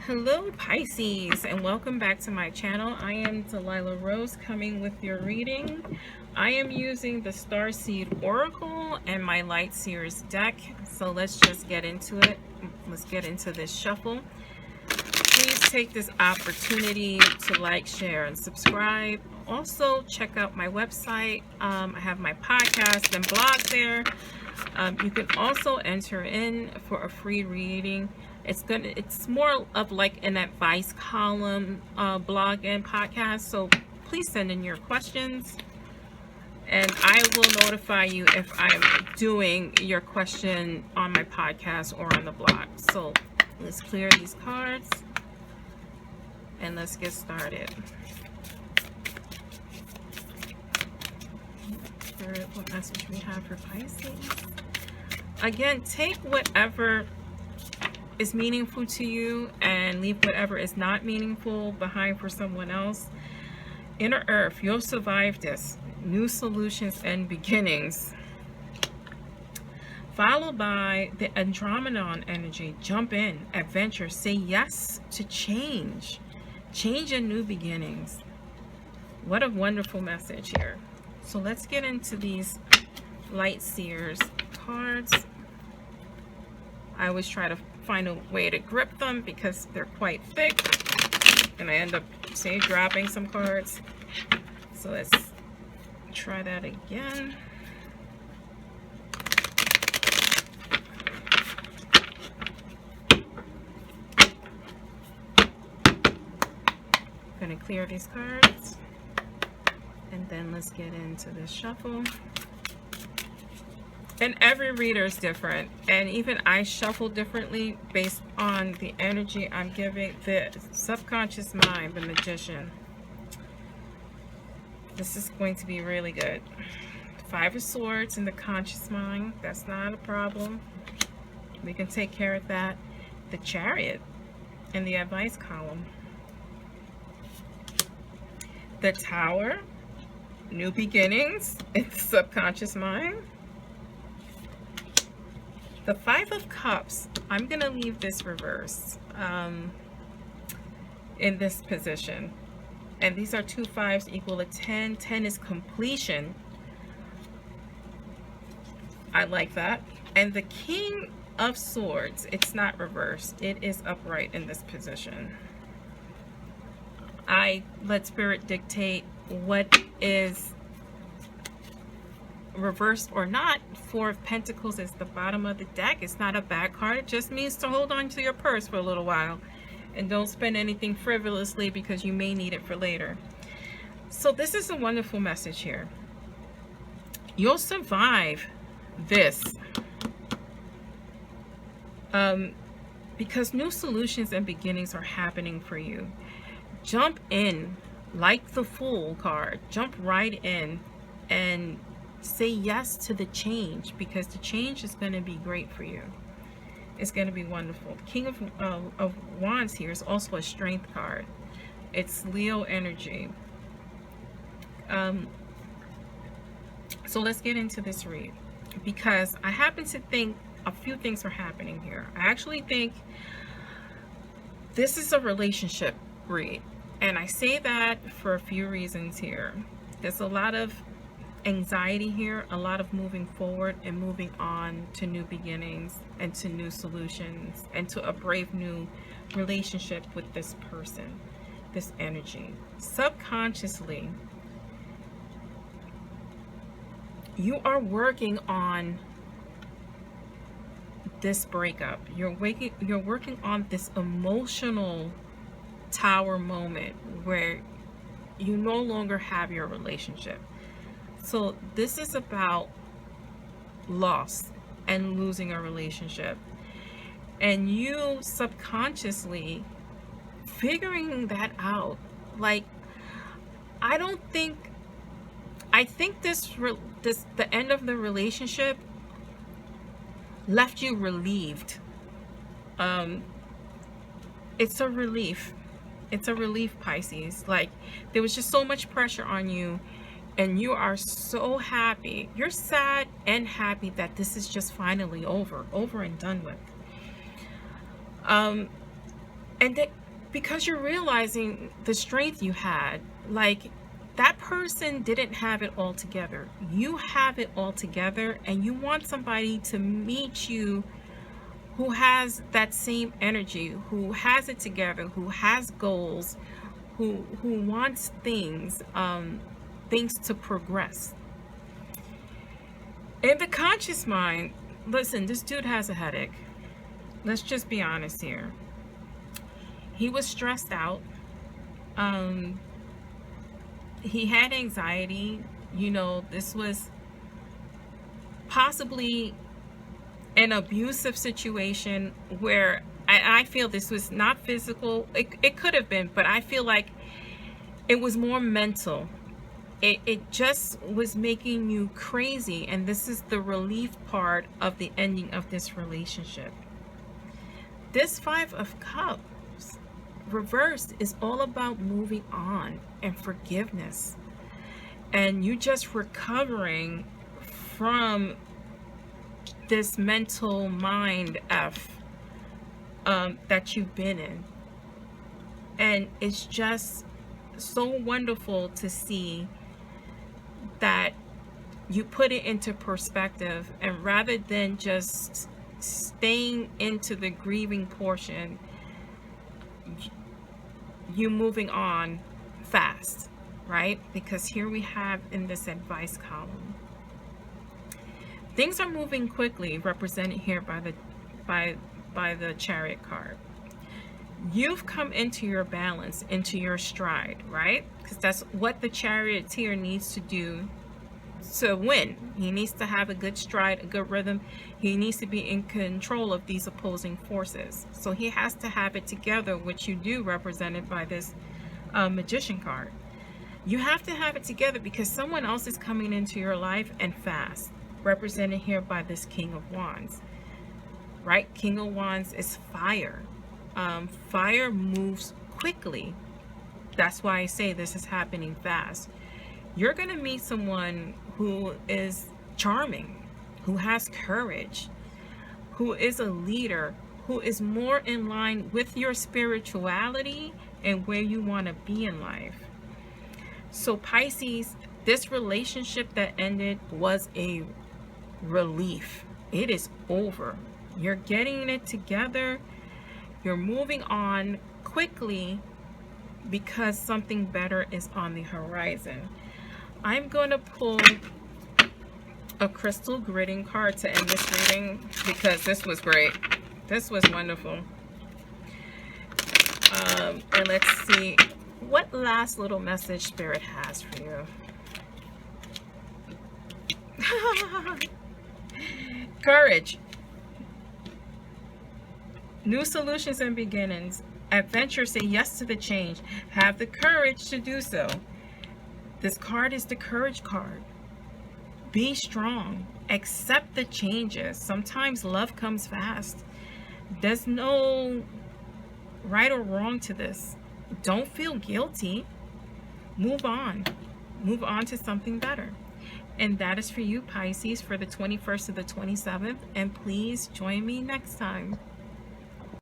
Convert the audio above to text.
Hello Pisces, and welcome back to my channel. I am Delilah Rose coming with your reading. I am using the Starseed Oracle and my Light Seers deck. So let's just get into it. Let's get into this shuffle. Please take this opportunity to like, share, and subscribe. Also, check out my website. I have my podcast and blog there. You can also enter in for a free reading. It's more of like an advice column, blog and podcast. So please send in your questions and I will notify you if I'm doing your question on my podcast or on the blog. So let's clear these cards and let's get started. Spirit, what message we have for Pisces? Again, take whatever is meaningful to you and leave whatever is not meaningful behind for someone else. Inner Earth, you'll survive this. New solutions and beginnings. Followed by the Andromedon energy. Jump in, adventure, say yes to change. Change and new beginnings. What a wonderful message here. So let's get into these Light Seers cards. I always try to find a way to grip them because they're quite thick and I end up, say, dropping some cards. So let's try that again. I'm going to clear these cards and then let's get into this shuffle. And every reader is different, and even I shuffle differently based on the energy I'm giving. The subconscious mind, the Magician. This is going to be really good. Five of Swords in the conscious mind. That's not a problem. We can take care of that. The Chariot in the advice column. The Tower. New beginnings in the subconscious mind. The Five of Cups, I'm going to leave this reversed in this position. And these are two fives equal to 10. 10 is completion. I like that. And the King of Swords, it's not reversed. It is upright in this position. I let Spirit dictate what is reversed or not. Four of Pentacles is the bottom of the deck. It's not a bad card. It just means to hold on to your purse for a little while and don't spend anything frivolously because you may need it for later. So this is a wonderful message here. You'll survive this because new solutions and beginnings are happening for you. Jump in like the Fool card. Jump right in and say yes to the change, because the change is going to be great for you. It's going to be wonderful. The King of Wands here is also a strength card. It's Leo energy. So let's get into this read, because I happen to think a few things are happening here. I actually think this is a relationship read, and I say that for a few reasons here. There's a lot of anxiety here, a lot of moving forward and moving on to new beginnings and to new solutions and to a brave new relationship with this person, this energy. Subconsciously, you are working on this breakup. You're working on this emotional tower moment where you no longer have your relationship. So this is about loss and losing a relationship, and you subconsciously figuring that out. Like, I think the end of the relationship left you relieved. It's a relief. It's a relief, Pisces. Like, there was just so much pressure on you, and you are so happy. You're sad and happy that this is just finally over and done with. And And that, because you're realizing the strength you had, like, that person didn't have it all together. You have it all together, and you want somebody to meet you who has that same energy, who has it together, who has goals, who wants things to progress. In the conscious mind, listen, this dude has a headache. Let's just be honest here. He was stressed out. He had anxiety. You know, this was possibly an abusive situation where I feel this was not physical. It could have been, but I feel like it was more mental. It just was making you crazy, and this is the relief part of the ending of this relationship. This Five of Cups reversed is all about moving on and forgiveness, and you just recovering from this mental mind that you've been in. And it's just so wonderful to see that you put it into perspective, and rather than just staying into the grieving portion, you moving on fast, right? Because here we have in this advice column, things are moving quickly, represented here by the Chariot card. You've come into your balance, into your stride, right? Because that's what the Charioteer needs to do to win. He needs to have a good stride, a good rhythm. He needs to be in control of these opposing forces. So he has to have it together, which you do, represented by this Magician card. You have to have it together because someone else is coming into your life, and fast, represented here by this King of Wands, right? King of Wands is fire. Fire moves quickly. That's why I say this is happening fast. You're going to meet someone who is charming, who has courage, who is a leader, who is more in line with your spirituality and where you want to be in life. So Pisces, this relationship that ended was a relief. It is over. You're getting it together. You're moving on quickly because something better is on the horizon. I'm going to pull a crystal gridding card to end this reading because this was great. This was wonderful. And let's see what last little message Spirit has for you. Courage. New solutions and beginnings. Adventure, say yes to the change. Have the courage to do so. This card is the courage card. Be strong. Accept the changes. Sometimes love comes fast. There's no right or wrong to this. Don't feel guilty. Move on. Move on to something better. And that is for you, Pisces, for the 21st to the 27th. And please join me next time.